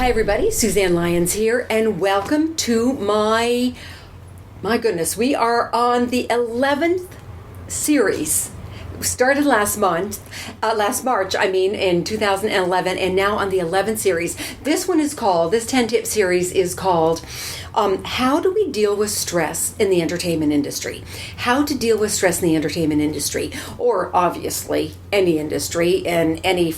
Hi everybody, Suzanne Lyons here, and welcome to my goodness, we are on the 11th series. Started last March, in 2011, and now on the 11th series. This 10-tip series is called How Do We Deal with Stress in the Entertainment Industry? How to deal with stress in the entertainment industry, or obviously any industry and any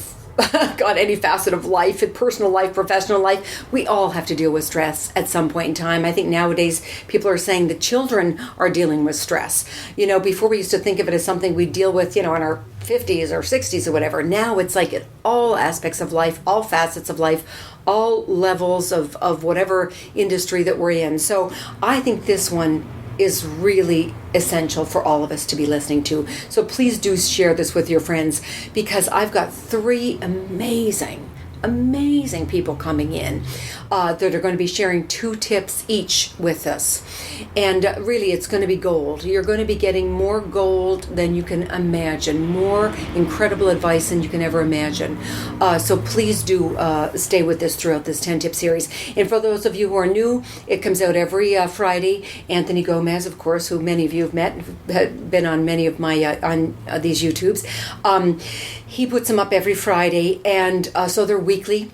any facet of life, personal life, professional life. We all have to deal with stress at some point in time. I think nowadays people are saying that children are dealing with stress. Before we used to think of it as something we deal with, in our 50s or 60s or whatever. Now it's like at all aspects of life, all facets of life, all levels of whatever industry that we're in. So I think this one is really essential for all of us to be listening to. So please do share this with your friends, because I've got three amazing people coming in that are going to be sharing 2 tips each with us. And really, it's going to be gold. You're going to be getting more gold than you can imagine, more incredible advice than you can ever imagine. So please do stay with us throughout this 10-tip series. And for those of you who are new, it comes out every Friday. Anthony Gomez, of course, who many of you have met, been on many of my on these YouTubes. He puts them up every Friday, and so they're weekly,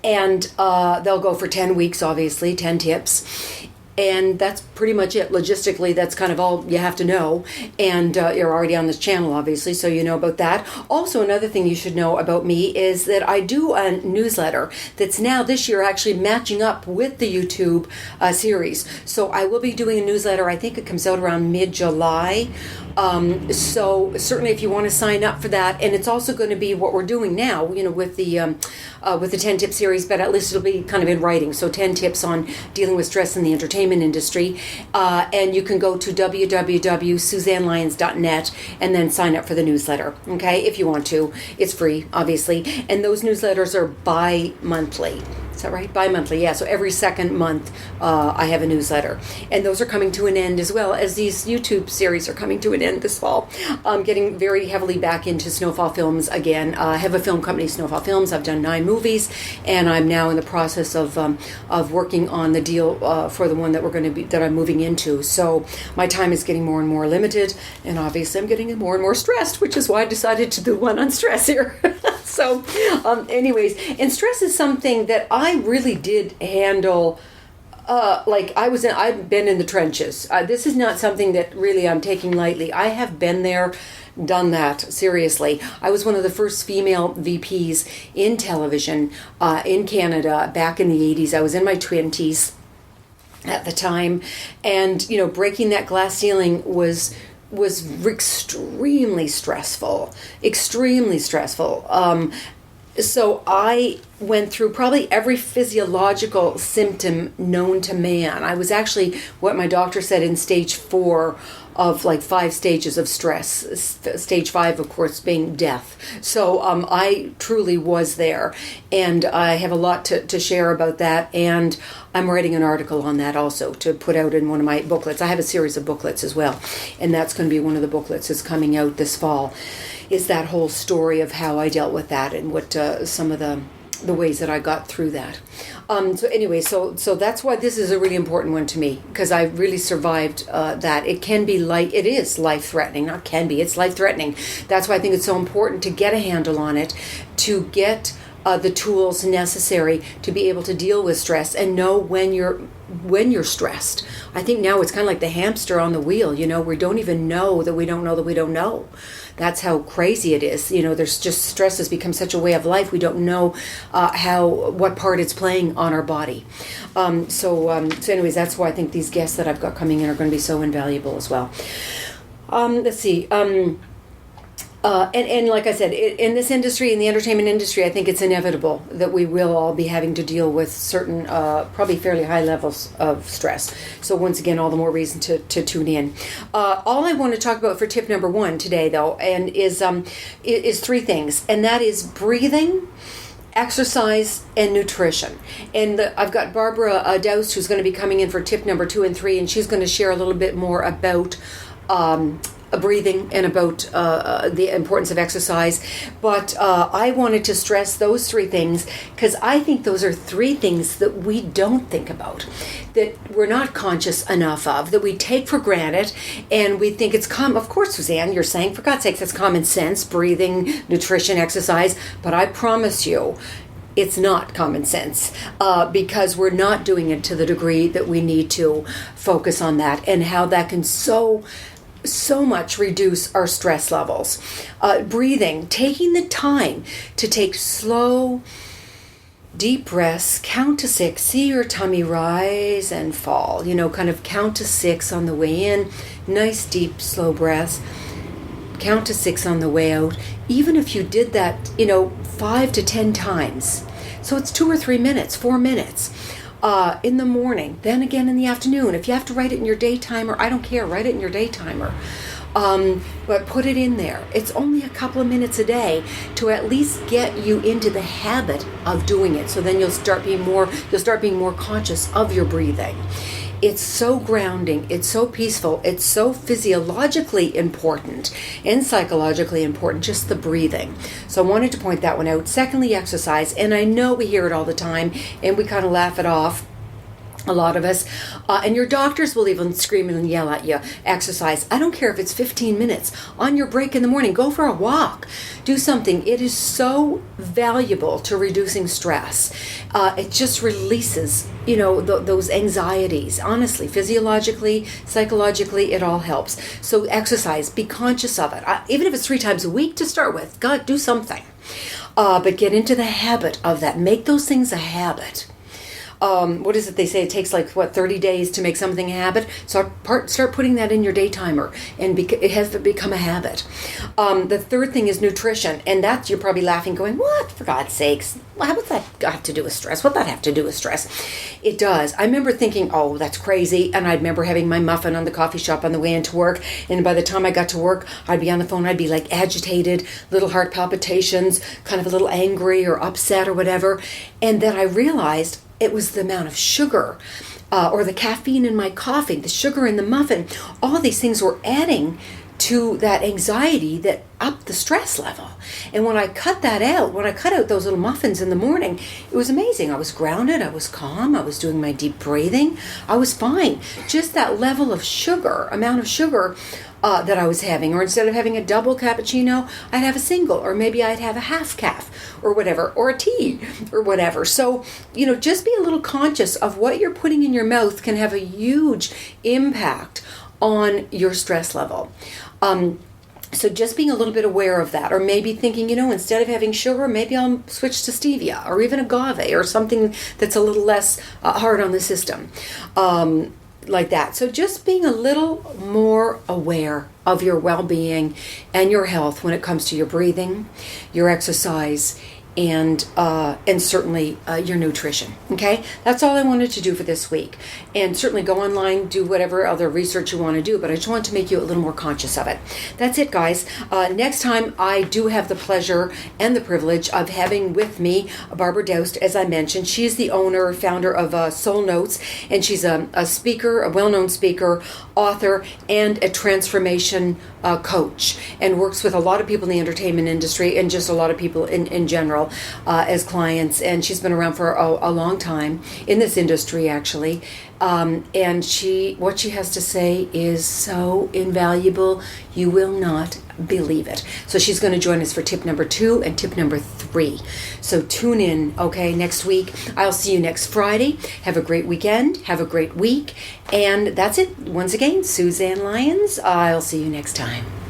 and they'll go for 10 weeks, obviously, 10 tips. And that's pretty much it. Logistically, that's kind of all you have to know. And you're already on this channel, obviously, so you know about that. Also, another thing you should know about me is that I do a newsletter that's now this year actually matching up with the YouTube series. So I will be doing a newsletter. I think it comes out around mid-July. So certainly if you want to sign up for that, and it's also going to be what we're doing now, with the 10-tip series, but at least it'll be kind of in writing. So 10 tips on dealing with stress in the entertainment industry. And you can go to www.suzannelyons.net and then sign up for the newsletter, okay, if you want to. It's free, obviously. And those newsletters are bi-monthly. Is that right? Bi-monthly, yeah. So every second month I have a newsletter. And those are coming to an end, as well as these YouTube series are coming to an end this fall. I'm getting very heavily back into Snowfall Films again. I have a film company, Snowfall Films. I've done 9 movies, and I'm now in the process of working on the deal for the one that I'm moving into. So my time is getting more and more limited, and obviously I'm getting more and more stressed, which is why I decided to do one on stress here. So anyways, and stress is something that I really did handle. I've been in the trenches. This is not something that really I'm taking lightly. I have been there, done that, seriously. I was one of the first female VPs in television in Canada back in the 80s. I was in my 20s at the time, and breaking that glass ceiling was extremely stressful. So I went through probably every physiological symptom known to man. I was actually what my doctor said in stage 4 of 5 stages of stress. Stage 5, of course, being death. So I truly was there, and I have a lot to share about that. And I'm writing an article on that also to put out in one of my booklets. I have a series of booklets as well, and that's going to be one of the booklets that's coming out this fall. Is that whole story of how I dealt with that and what some of the ways that I got through that. So anyway, so that's why this is a really important one to me, because I really survived that. It is life-threatening. Not can be, it's life-threatening. That's why I think it's so important to get a handle on it, to get the tools necessary to be able to deal with stress and know when you're stressed. I think now it's kind of like the hamster on the wheel. We don't even know that we don't know that we don't know. That's how crazy it is. There's just stress has become such a way of life. We don't know what part it's playing on our body. So anyways, that's why I think these guests that I've got coming in are going to be so invaluable as well. Let's see. And like I said, in this industry, in the entertainment industry, I think it's inevitable that we will all be having to deal with certain, probably fairly high levels of stress. So once again, all the more reason to tune in. All I want to talk about for tip number 1 today, though, and is 3 things, and that is breathing, exercise, and nutrition. And I've got Barbara Doust, who's going to be coming in for tip number 2 and 3, and she's going to share a little bit more about breathing and about the importance of exercise. But I wanted to stress those three things because I think those are three things that we don't think about, that we're not conscious enough of, that we take for granted, and we think it's of course, Suzanne, you're saying, for God's sakes, that's common sense, breathing, nutrition, exercise, but I promise you, it's not common sense because we're not doing it to the degree that we need to focus on that, and how that can so much reduce our stress levels. Breathing, taking the time to take slow, deep breaths, count to 6, see your tummy rise and fall, kind of count to 6 on the way in, nice deep slow breaths, count to 6 on the way out. Even if you did that 5 to 10 times, so it's 2 or 3 minutes, 4 minutes in the morning, then again in the afternoon. If you have to write it in your day timer, I don't care, write it in your day timer. But put it in there. It's only a couple of minutes a day to at least get you into the habit of doing it. So then you'll start being more conscious of your breathing. It's so grounding, it's so peaceful, it's so physiologically important and psychologically important, just the breathing. So I wanted to point that one out. Secondly, exercise. And I know we hear it all the time and we kind of laugh it off, a lot of us, and your doctors will even scream and yell at you, exercise. I don't care if it's 15 minutes. On your break in the morning, go for a walk. Do something. It is so valuable to reducing stress. It just releases, those anxieties. Honestly, physiologically, psychologically, it all helps. So exercise, be conscious of it. Even if it's 3 times a week to start with, God, do something. But get into the habit of that. Make those things a habit. What is it they say? It takes 30 days to make something a habit. So start putting that in your day timer, and it has to become a habit. The third thing is nutrition, and that you're probably laughing, going, "What? For God's sakes! What's that got to do with stress? What that have to do with stress?" It does. I remember thinking, "Oh, that's crazy," and I remember having my muffin on the coffee shop on the way into work, and by the time I got to work, I'd be on the phone. I'd be agitated, little heart palpitations, kind of a little angry or upset or whatever, and then I realized it was the amount of sugar or the caffeine in my coffee, the sugar in the muffin. All these things were adding to that anxiety that upped the stress level. And when I cut out those little muffins in the morning, it was amazing. I was grounded, I was calm, I was doing my deep breathing, I was fine. Just that level of amount of sugar that I was having, or instead of having a double cappuccino, I'd have a single, or maybe I'd have a half calf, or whatever, or a tea, or whatever. So, just be a little conscious of what you're putting in your mouth can have a huge impact on your stress level. So just being a little bit aware of that, or maybe thinking, instead of having sugar, maybe I'll switch to stevia, or even agave, or something that's a little less hard on the system. Like that. So just being a little more aware of your well-being and your health when it comes to your breathing, your exercise, and certainly your nutrition. Okay, that's all I wanted to do for this week. And certainly go online, do whatever other research you want to do, but I just want to make you a little more conscious of it. That's it, guys. Next time, I do have the pleasure and the privilege of having with me Barbara Doust, as I mentioned. She's the founder of Soul Notes, and she's a speaker, a well-known speaker, author, and a transformation coach, and works with a lot of people in the entertainment industry and just a lot of people in general as clients. And she's been around for a long time in this industry, actually. And what she has to say is so invaluable, you will not believe it. So she's going to join us for tip number 2 and tip number 3. So tune in, okay, next week. I'll see you next Friday. Have a great weekend. Have a great week. And that's it. Once again, Suzanne Lyons. I'll see you next time.